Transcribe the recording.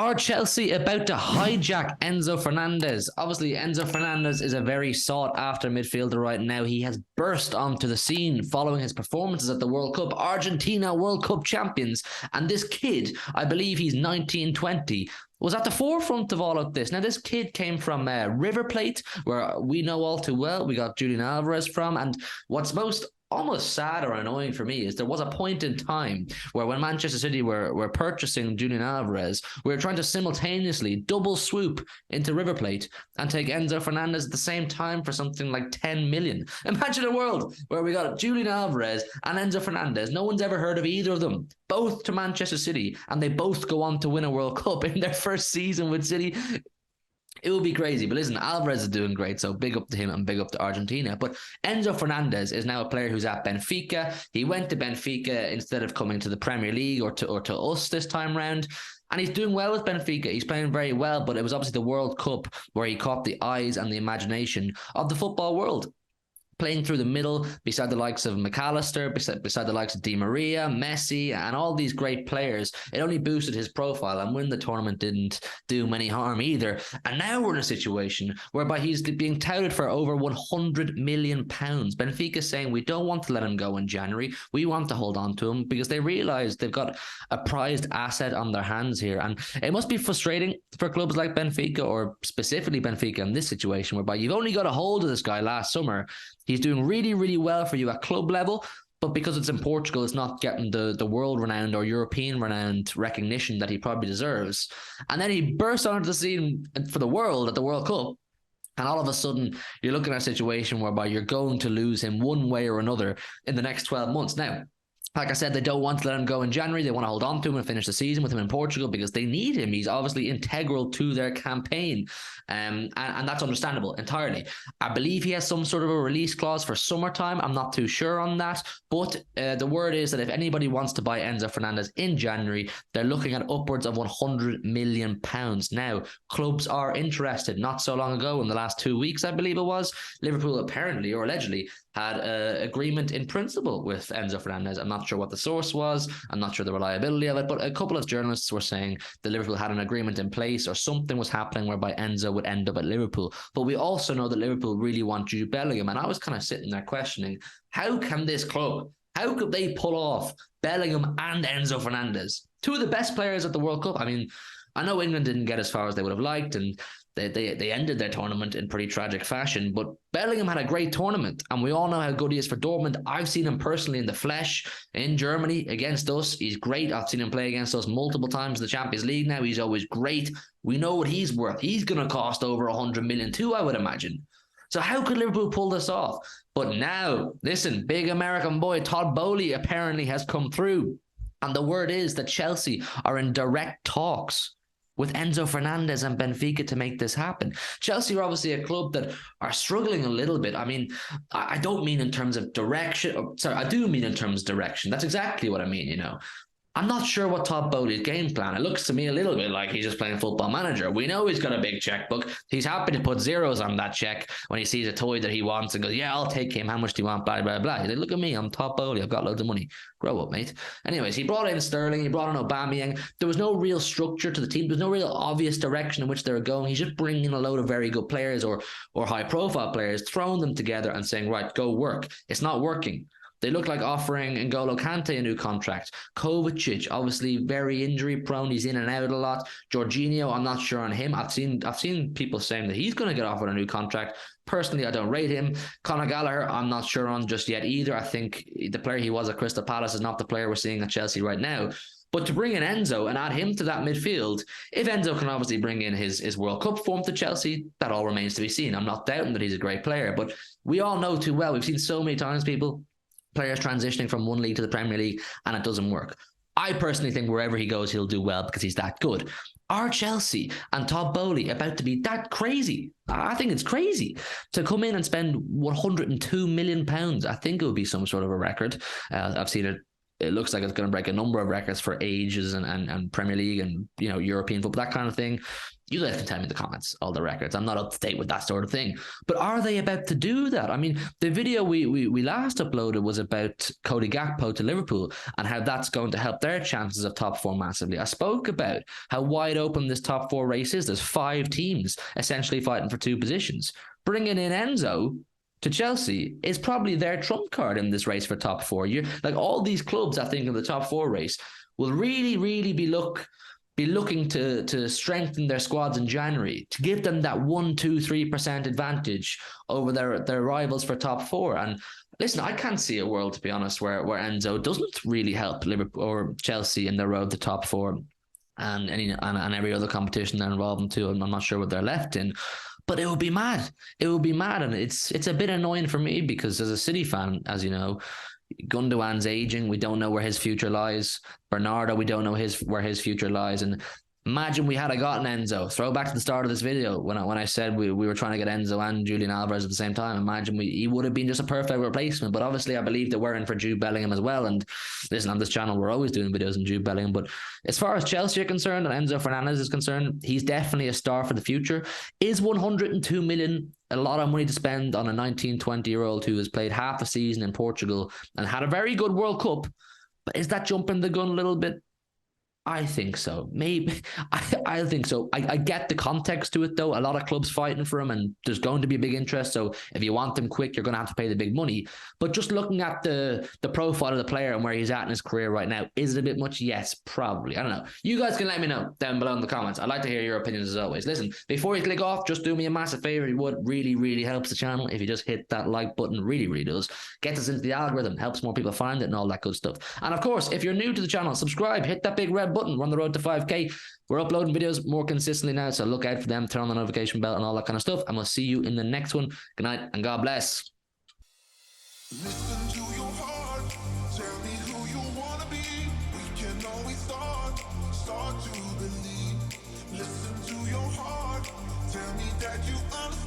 Are Chelsea about to hijack Enzo Fernandez? Obviously, Enzo Fernandez is a very sought-after midfielder right now. He has burst onto the scene following his performances at the World Cup. Argentina World Cup champions. And this kid, I believe he's 19, 20, was at the forefront of all of this. Now, this kid came from River Plate, where we know all too well. We got Julian Alvarez from. And what's most almost sad or annoying for me is there was a point in time where when Manchester City were purchasing Julian Alvarez, we were trying to simultaneously double swoop into River Plate and take Enzo Fernandez at the same time for something like 10 million. Imagine a world where we got Julian Alvarez and Enzo Fernandez. No one's ever heard of either of them. Both to Manchester City, and they both go on to win a World Cup in their first season with City. It will be crazy. But listen, Alvarez is doing great, so big up to him and big up to Argentina. But Enzo Fernandez is now a player who's at Benfica. He went to Benfica instead of coming to the Premier League or to us this time round. And he's doing well with Benfica. He's playing very well, but it was obviously the World Cup where he caught the eyes and the imagination of the football world. Playing through the middle beside the likes of McAllister, beside the likes of Di Maria, Messi, and all these great players, it only boosted his profile, and winning the tournament didn't do him any harm either. And now we're in a situation whereby he's being touted for over £100 million. Benfica saying we don't want to let him go in January. We want to hold on to him because they realise they've got a prized asset on their hands here. And it must be frustrating for clubs like Benfica, or specifically Benfica in this situation, whereby you've only got a hold of this guy last summer. He's doing really, really well for you at club level, but because it's in Portugal, it's not getting the world-renowned or European-renowned recognition that he probably deserves. And then he bursts onto the scene for the world at the World Cup, and all of a sudden, you're looking at a situation whereby you're going to lose him one way or another in the next 12 months. Now, like I said, they don't want to let him go in January. They want to hold on to him and finish the season with him in Portugal because they need him. He's obviously integral to their campaign. And that's understandable entirely. I believe he has some sort of a release clause for summertime. I'm not too sure on that. But the word is that if anybody wants to buy Enzo Fernandez in January, they're looking at upwards of £100 million. Now, clubs are interested. Not so long ago, in the last 2 weeks, I believe it was, Liverpool apparently or allegedly had an agreement in principle with Enzo Fernandez. I'm not sure what the source was. I'm not sure the reliability of it, but a couple of journalists were saying that Liverpool had an agreement in place or something was happening whereby Enzo would end up at Liverpool. But we also know that Liverpool really want Jude Bellingham. And I was kind of sitting there questioning, how can this club, how could they pull off Bellingham and Enzo Fernandez? Two of the best players at the World Cup. I mean, I know England didn't get as far as they would have liked, and they ended their tournament in pretty tragic fashion, but Bellingham had a great tournament, and we all know how good he is for Dortmund. I've seen him personally in the flesh in Germany against us. He's great. I've seen him play against us multiple times in the Champions League now. He's always great. We know what he's worth. He's going to cost over 100 million too, I would imagine. So how could Liverpool pull this off? But now, listen, big American boy Todd Boehly apparently has come through, and the word is that Chelsea are in direct talks with Enzo Fernandez and Benfica to make this happen. Chelsea are obviously a club that are struggling a little bit. I mean, I don't mean in terms of direction. Sorry, I do mean in terms of direction. That's exactly what I mean, you know. I'm not sure what Todd Boehly's game plan. It looks to me a little bit like he's just playing Football Manager. We know he's got a big checkbook. He's happy to put zeros on that check when he sees a toy that he wants and goes, yeah, I'll take him. How much do you want? Blah, blah, blah. He's like, look at me. I'm Todd Boehly. I've got loads of money. Grow up, mate. Anyways, he brought in Sterling. He brought in Aubameyang. There was no real structure to the team. There was no real obvious direction in which they were going. He's just bringing in a load of very good players or high-profile players, throwing them together and saying, right, go work. It's not working. They look like offering N'Golo Kante a new contract. Kovacic, obviously very injury prone. He's in and out a lot. Jorginho, I'm not sure on him. I've seen people saying that he's going to get offered a new contract. Personally, I don't rate him. Conor Gallagher, I'm not sure on just yet either. I think the player he was at Crystal Palace is not the player we're seeing at Chelsea right now. But to bring in Enzo and add him to that midfield, if Enzo can obviously bring in his World Cup form to Chelsea, that all remains to be seen. I'm not doubting that he's a great player, but we all know too well. We've seen so many times players transitioning from one league to the Premier League, and it doesn't work. I personally think wherever he goes, he'll do well because he's that good. Are Chelsea and Todd Boehly about to be that crazy? I think it's crazy to come in and spend £102 million. I think it would be some sort of a record. I've seen it. It looks like it's going to break a number of records for ages and Premier League and European football, that kind of thing. You guys can tell me in the comments all the records. I'm not up to date with that sort of thing. But are they about to do that? I mean, the video we last uploaded was about Cody Gakpo to Liverpool and how that's going to help their chances of top four massively. I spoke about how wide open this top four race is. There's 5 teams essentially fighting for 2 positions. Bringing in Enzo to Chelsea is probably their trump card in this race for top 4. You like all these clubs, I think, in the top 4 race will really be looking to strengthen their squads in January to give them that 1-3% advantage over their rivals for top 4. And listen, I can't see a world, to be honest, where Enzo doesn't really help Liverpool or Chelsea in their road to top 4 and every other competition they're involved in too. I'm not sure what they're left in. But it would be mad. It would be mad. And it's a bit annoying for me because as a City fan, as you know, Gundogan's aging. We don't know where his future lies. Bernardo, we don't know where his future lies. And imagine we had gotten Enzo. Throw back to the start of this video when I said we were trying to get Enzo and Julian Alvarez at the same time. Imagine he would have been just a perfect replacement. But obviously, I believe that we're in for Jude Bellingham as well. And listen, on this channel, we're always doing videos on Jude Bellingham. But as far as Chelsea are concerned and Enzo Fernandez is concerned, he's definitely a star for the future. Is 102 million a lot of money to spend on a 19, 20-year-old who has played half a season in Portugal and had a very good World Cup? But is that jumping the gun a little bit? I think so. Maybe. I think so. I get the context to it, though. A lot of clubs fighting for him, and there's going to be a big interest. So if you want them quick, you're going to have to pay the big money. But just looking at the profile of the player and where he's at in his career right now, is it a bit much? Yes, probably. I don't know. You guys can let me know down below in the comments. I'd like to hear your opinions as always. Listen, before you click off, just do me a massive favor. It would really helps the channel if you just hit that like button. Really does. Gets us into the algorithm, helps more people find it and all that good stuff. And of course, if you're new to the channel, subscribe, hit that big red button. We're on the road to 5K. We're uploading videos more consistently now, so look out for them. Turn on the notification bell and all that kind of stuff. And we'll see you in the next one. Good night and God bless. Listen to your heart. Tell me who you wanna be. We can always start to believe. Listen to your heart. Tell me that you understand.